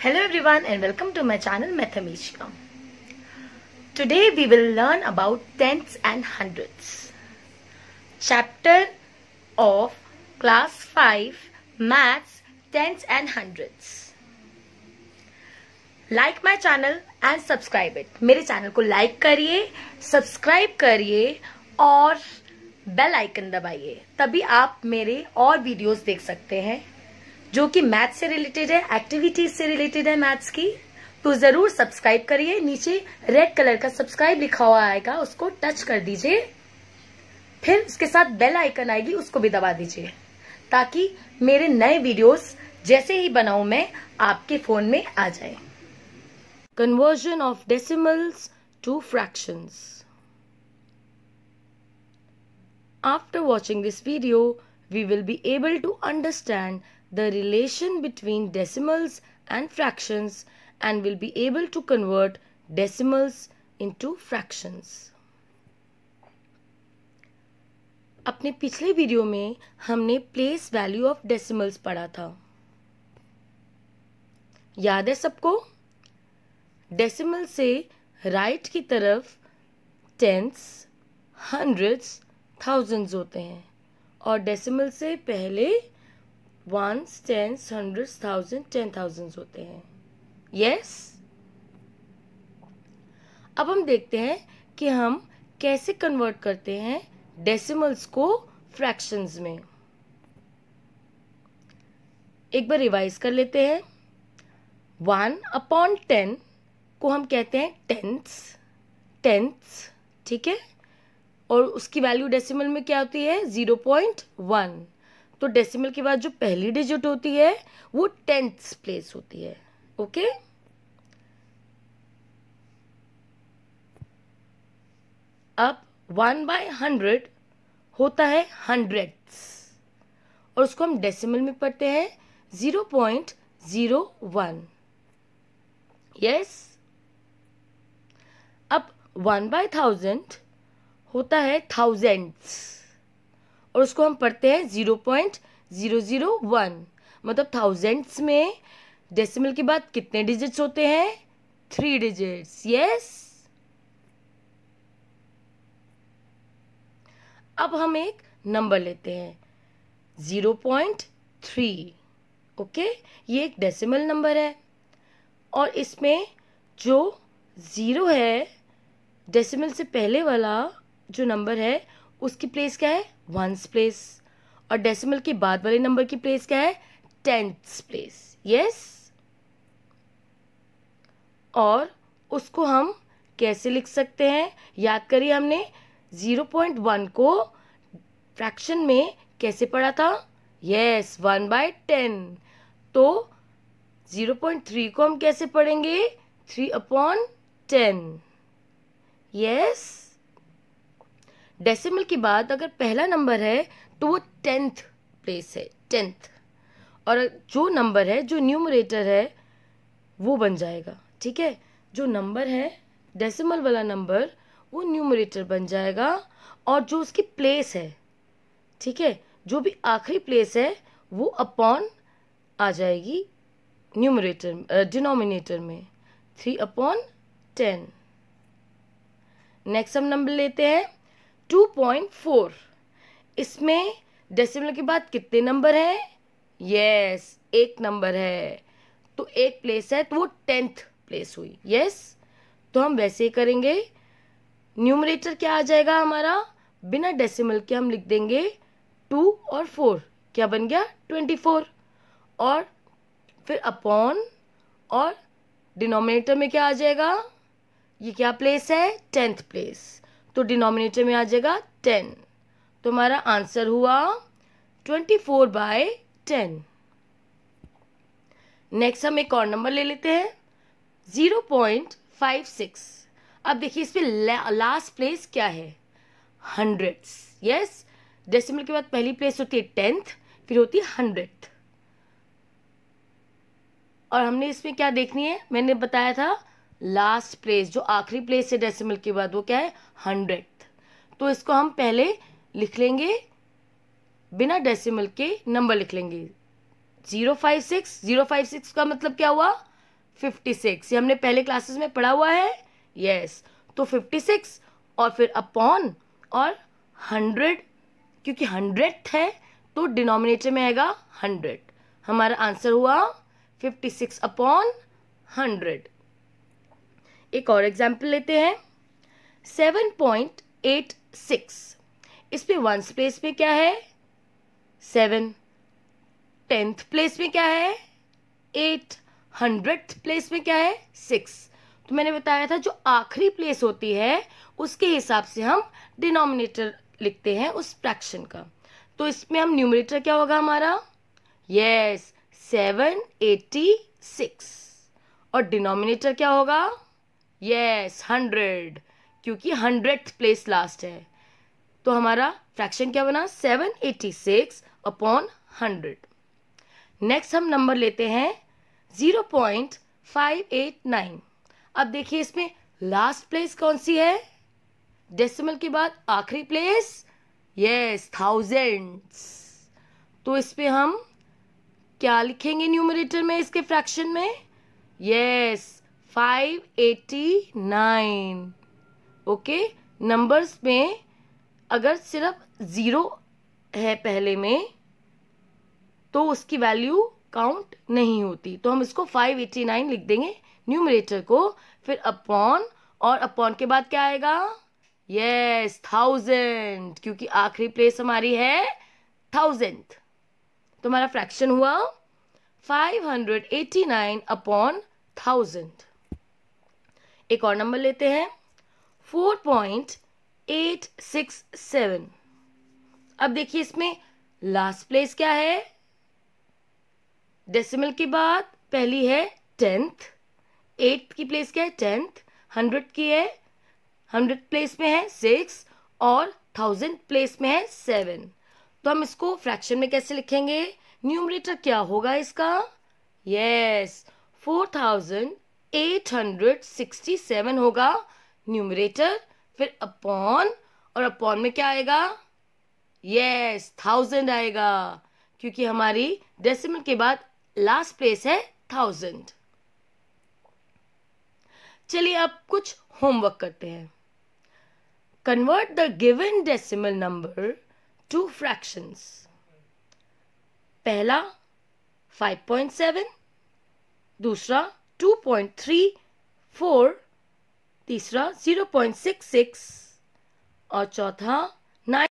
Hello everyone and welcome to my channel Mathemishka. Today we will learn about tenths and hundredths. Chapter of class 5 maths, tenths and hundredths. Like my channel and subscribe it. मेरे channel को like करिए, subscribe करिए और bell icon दबाइए, तभी आप मेरे और वीडियोस देख सकते हैं जो कि मैथ्स से रिलेटेड है, एक्टिविटीज से रिलेटेड है मैथ्स की। तो जरूर सब्सक्राइब करिए। नीचे रेड कलर का सब्सक्राइब लिखा हुआ आएगा, उसको टच कर दीजिए, फिर उसके साथ बेल आइकन आएगी, उसको भी दबा दीजिए, ताकि मेरे नए वीडियोस जैसे ही बनाऊं मैं आपके फोन में आ जाए। Conversion of decimals two fractions. After watching this video, we will be able to understand the relation between decimals and fractions and will be able to convert decimals into fractions. अपने पिछले video में हमने place value of decimals पढ़ा था, याद है सबको? Decimal से राइट की तरफ टेंथ्स, हंड्रेड्स, थाउजेंड्स होते हैं और डेसिमल से पहले वंस, टेंस, हंड्रेड्स, थाउजेंड, 10,000 होते हैं। यस, अब हम देखते हैं कि हम कैसे कन्वर्ट करते हैं डेसिमल्स को फ्रैक्शंस में। एक बार रिवाइज कर लेते हैं। 1/10 को हम कहते हैं टेंथ्स, ठीक है, और उसकी वैल्यू डेसिमल में क्या होती है? 0.1। तो डेसिमल के बाद जो पहली डिजिट होती है वो टेंथ्स प्लेस होती है। ओके, अब 1/100 होता है हंड्रेड्स और उसको हम डेसिमल में पढ़ते हैं 0.01। यस, अब 1/1000 होता है थाउजेंड्स और उसको हम पढ़ते हैं 0.001। मतलब थाउजेंड्स में डेसिमल के बाद कितने डिजिट्स होते हैं? 3 डिजिट्स। यस, अब हम एक नंबर लेते हैं 0.3। ओके, ये एक डेसिमल नंबर है और इसमें जो 0 है, डेसिमल से पहले वाला जो नंबर है उसकी प्लेस क्या है? वंस प्लेस, और डेसिमल के बाद वाले नंबर की प्लेस क्या है? टेंथ्स प्लेस। यस, और उसको हम कैसे लिख सकते हैं? याद करिए, हमने 0.1 को फ्रैक्शन में कैसे पढ़ा था? यस, 1/10। तो 0.3 को हम कैसे पढ़ेंगे? 3/10। यस, डेसिमल के बाद अगर पहला नंबर है तो वो टेंथ प्लेस है, टेंथ, और जो नंबर है, जो न्यूमरेटर है, वो बन जाएगा। ठीक है, जो नंबर है डेसिमल वाला नंबर वो न्यूमरेटर बन जाएगा और जो उसकी प्लेस है, ठीक है, जो भी आखिरी प्लेस है वो अपॉन आ जाएगी न्यूमरेटर, डिनोमिनेटर में 3/10। नेक्स्ट हम नंबर लेते हैं 2.4। इसमें डेसिमल के बाद कितने नंबर हैं? यस, एक नंबर है, तो एक प्लेस है तो वो टेंथ प्लेस हुई। यस, तो हम वैसे ही करेंगे। न्यूमरेटर क्या आ जाएगा हमारा? बिना डेसिमल के हम लिख देंगे 2 और 4, क्या बन गया? 24। और फिर अपॉन, और डिनोमिनेटर में क्या आ जाएगा? ये क्या प्लेस है? टेंथ प्लेस, तो डिनोमिनेटर में आ जाएगा 10। तो हमारा आंसर हुआ 24/10। नेक्स्ट हम एक और नंबर ले लेते हैं 0.56। अब देखिए इसमें लास्ट प्लेस क्या है? हंड्रेड्स। यस, डेसिमल के बाद पहली प्लेस होती है टेंथ, फिर होती है हंड्रेड, और हमने इसमें क्या देखनी है? मैंने बताया था लास्ट प्लेस, जो आखिरी प्लेस है डेसिमल के बाद, वो क्या है? हंड्रेड। तो इसको हम पहले लिख लेंगे, बिना डेसिमल के नंबर लिख लेंगे 056। 056 का मतलब क्या हुआ? 56, ये हमने पहले क्लासेस में पढ़ा हुआ है। यस, तो 56 और फिर अपॉन और 100, क्योंकि 100th है तो डिनोमिनेटर में आएगा 100। हमारा आंसर हुआ 56 अपॉन 100। एक और एग्जाम्पल लेते हैं, 7.86। इस पे वंस प्लेस में क्या है 7, 10th प्लेस में क्या है 8, 100th प्लेस में क्या है 6। तो मैंने बताया था जो आखिरी प्लेस होती है उसके हिसाब से हम डिनोमिनेटर लिखते हैं उस फ्रैक्शन का। तो इसमें हम न्यूमरेटर क्या होगा हमारा, यस 786, और डिनोमिनेटर क्या होगा, यस 100, क्योंकि 100th प्लेस लास्ट है। तो हमारा फ्रैक्शन क्या बना 786 अपॉन 100। नेक्स्ट हम नंबर लेते हैं 0.589। अब देखिए इसमें लास्ट प्लेस कौन सी है, डेसिमल के बाद आखिरी प्लेस, यस थाउजेंड्स। तो इस पे हम क्या लिखेंगे न्यूमरेटर में इसके फ्रैक्शन में, यस 589। ओके, नंबर्स में अगर सिर्फ 0 है पहले में तो उसकी वैल्यू काउंट नहीं होती, तो हम इसको 589 लिख देंगे न्यूमरेटर को। फिर अपॉन, और अपॉन के बाद क्या आएगा, यस 1000, क्योंकि आखिरी प्लेस हमारी है 1000th। तो हमारा फ्रैक्शन हुआ 589 अपॉन 1000। एक और नंबर लेते हैं 4.867। अब देखिए इसमें लास्ट प्लेस क्या है, डेसिमल के बाद पहली है 10th, 8th की प्लेस क्या है 10th, 100 की है 100th प्लेस में है 6, और 1000th प्लेस में है 7। तो हम इसको फ्रैक्शन में कैसे लिखेंगे, न्यूमरेटर क्या होगा इसका, यस 4867 होगा न्यूमरेटर। फिर अपॉन, और अपॉन में क्या आएगा, यस 1000 आएगा, क्योंकि हमारी डेसिमल के बाद लास्ट प्लेस है 1000। चलिए अब कुछ होमवर्क करते हैं। Convert the given decimal number two fractions. पहला 5.7, दूसरा 2.34, तीसरा 0.66 और चौथा